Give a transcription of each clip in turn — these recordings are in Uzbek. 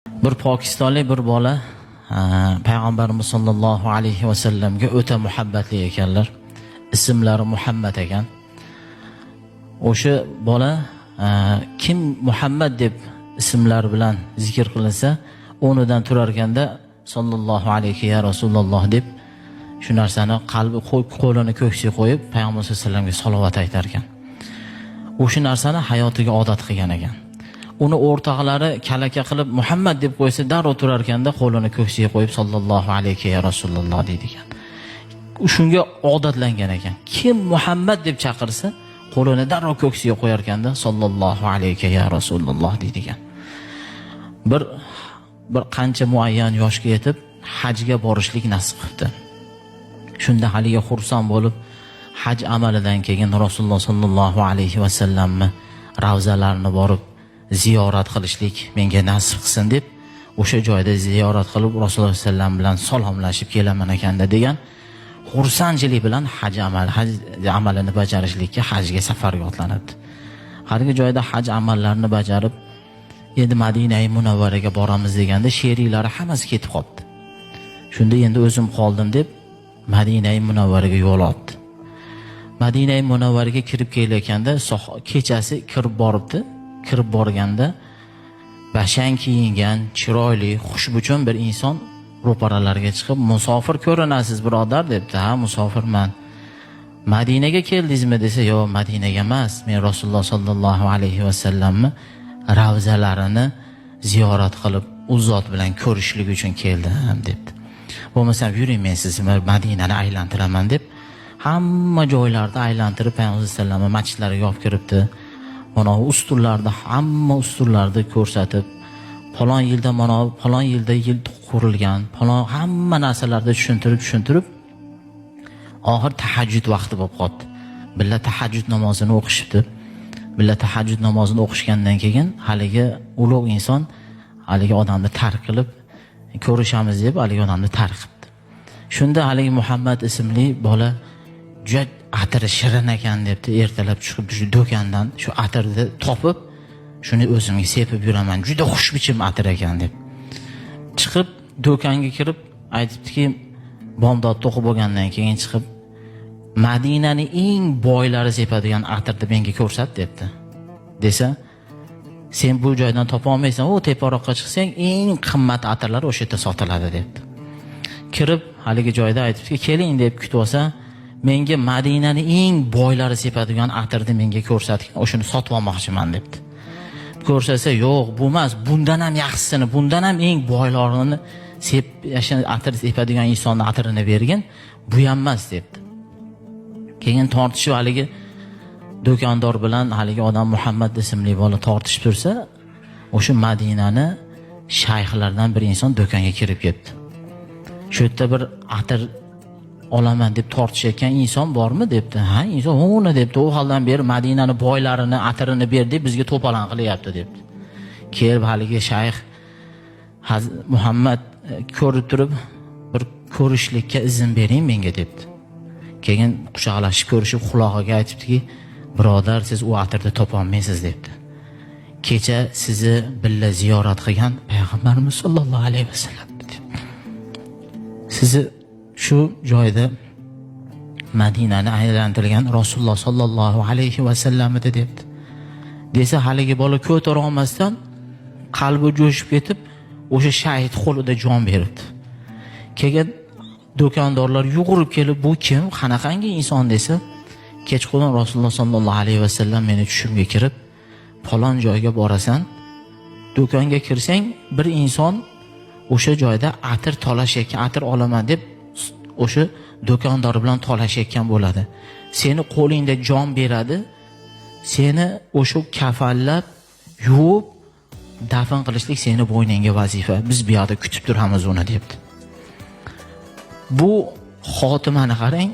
Bir pokistonlik bir bola payg'ambarimiz sollallohu alayhi vasallamga o'ta muhabbatli ekanlar. Ismlari Muhammad ekan. O'sha bola kim Muhammad deb ismlar bilan zikr qilinsa, o'rnidan turar ekanda sollallohu alayhi ya Rasululloh deb shu narsani qalbi qo'lini ko'ksiga qo'yib payg'ambar sollallohu alayhi vasallamga salovat aytar ekan. O'sha narsani hayotiga odat qilgan ekan. Uni o'rtoqlari kalaka qilib Muhammad deb qo'ysa, darrov turar ekanda qo'lini ko'ksiga qo'yib sollallohu alayhi ya Rasululloh deydi ekan. Shunga odatlangan ekan. Kim Muhammad deb chaqirsa, qo'lini darrov ko'ksiga qo'yar ekanda sollallohu alayhi ya Rasululloh deydi ekan. Bir qancha muayyan yoshga yetib hajga borishlik nasib qildi. Shunda haliga xursand bo'lib, haj amalidan keyin Rasululloh sollallohu alayhi vasallamni ravzalarini borib ziyorat qilishlik menga nasib qilsin deb o'sha joyda ziyorat qilib Rasululloh sollallohu alayhi vasallam bilan salomlashib kelaman ekanda degan xursandchilik bilan haj amalini bajarishlikka hajga safarga otlanibdi. Hargi joyda haj amallarini bajarib endi Madina-i Munavvaraga boramiz deganda sheriklari hammasi ketib qoldi. Shunda endi o'zim qoldim deb Madina-i Munavvaraga yo'l oldi. Madina-i Munavvaraga kirib kelayotganda kechasi kirib boribdi. Kirib borganda bashang kiyingan, chiroyli, xushbichon bir inson ro'paralarga chiqib, "Musofir ko'rinasiz, birodar" debdi. "Ha, musofirman." "Madinaga keldingizmi?" desa, "Yo'q, Madinaga emas. Men Rasululloh sollallohu alayhi vasallamni ravzalarini ziyorat qilib, u zot bilan ko'rishlik uchun keldim" debdi. "Bo'lmasa yuring, men sizni Madinani aylantiraman" deb hamma joylarda aylantirib Payg'ambar sollallohu alayhi vasallam masjidlariga olib kiribdi. Mana ustunlarda, hamma ustunlarni ko'rsatib, falon yilda mana falon yilda yil qurilgan, falon hamma narsalarni tushuntirib, oxir tahajjud vaqti bo'lib qoldi. Billa tahajjud namozini o'qishibdi. Billa tahajjud namozini o'qishgandan keyin haligi ulug' inson haligi odamni tark qilib, ko'rishamiz deb haligi odamni tark qildi. Shunda haligi Muhammad ismli bola juda atiri shirin ekan debdi, ertalab chiqib shu do'kondan shu atirni topib, shuni o'zimga sepib yuraman. Juda xushbichim atir ekan deb. Chiqib do'konga kirib aytibdiki, bomdod to'qib bo'lgandan keyin chiqib, Madinaning eng boylari sepadigan atirni menga ko'rsat debdi. Desa, "Sen bu joydan topa olmaysan, o teparoqqa chiqsang eng qimmat atirlar o'sha yerda sotiladi" debdi. Kirib haligi joyda aytibdiki, "Keling" deb kutib olsa, "Menga Madinaning eng boylari sepadigan atirni menga ko'rsating, o'shani sotib olmoqchiman" debdi. Ko'rsatsa, "Yo'q, bu emas, bundan ham yaxshisini, bundan ham eng boylarini atir sepadigan insonning atirini bergin, bu ham emas" debdi. Keyin tortishib haligi do'kondor bilan haligi odam Muhammad ismli bola tortishib tursa, o'sha Madinani shayxlardan bir inson do'konga kirib ketdi. Shu yerda bir atir olaman deb tortishayotgan inson bormi debdi. "Ha, inson o'ni" debdi. "U holdan beri Madinani boylarini, atirini ber deb bizga to'polon qilyapti" debdi. Kelib haligi shayx Muhammad ko'rib turib, "Bir ko'rishlikka izn bering menga" debdi. Keyin quchoqlashib ko'rishib quloqiga aytibdiki, "Birodar, siz u atirni topa olmaysiz" debdi. "Kecha sizni billa ziyorat qilgan payg'ambarimiz sollallohu alayhi vasallam dedi. Sizni shu joyda Madinani aylantirgan Rasululloh sollallohu alayhi vasallam edi" debdi. Desa haligi bola ko'tara olmasdan qalbi jo'shib ketib, o'sha shahid qo'lida jon berdi. Keyin do'kondorlar yugurib kelib, "Bu kim? Qanaqangi inson?" desa, "Kechqurun Rasululloh sollallohu alayhi vasallam meni tushimga kirib, falon joyga borasan, do'konga kirsang, bir inson o'sha joyda atir talashayotgan, atir olaman deb o'sha do'kondor bilan talashayotgan bo'ladi. Seni qo'lingda jon beradi, seni o'sha kafallab, yuvib, dafn qilishlik seni bo'yningga vazifa. Biz bu yerda kutib turamiz uni" debdi. Bu xotimani qarang,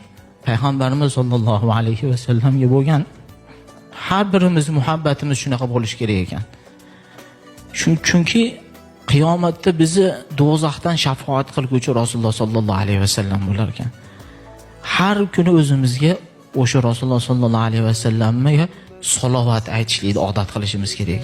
payg'ambarimiz sollallohu alayhi vasallamga bo'lgan har birimiz muhabbatimiz shunaqa bo'lishi kerak ekan. Chunki qiyomatda bizni do'zaxdan shafoat qilguvchi Rasululloh sollallohu alayhi vasallam bo'lar ekan. Har kuni o'zimizga o'sha Rasululloh sollallohu alayhi vasallamga salovat aytishlikni odat qilishimiz kerak.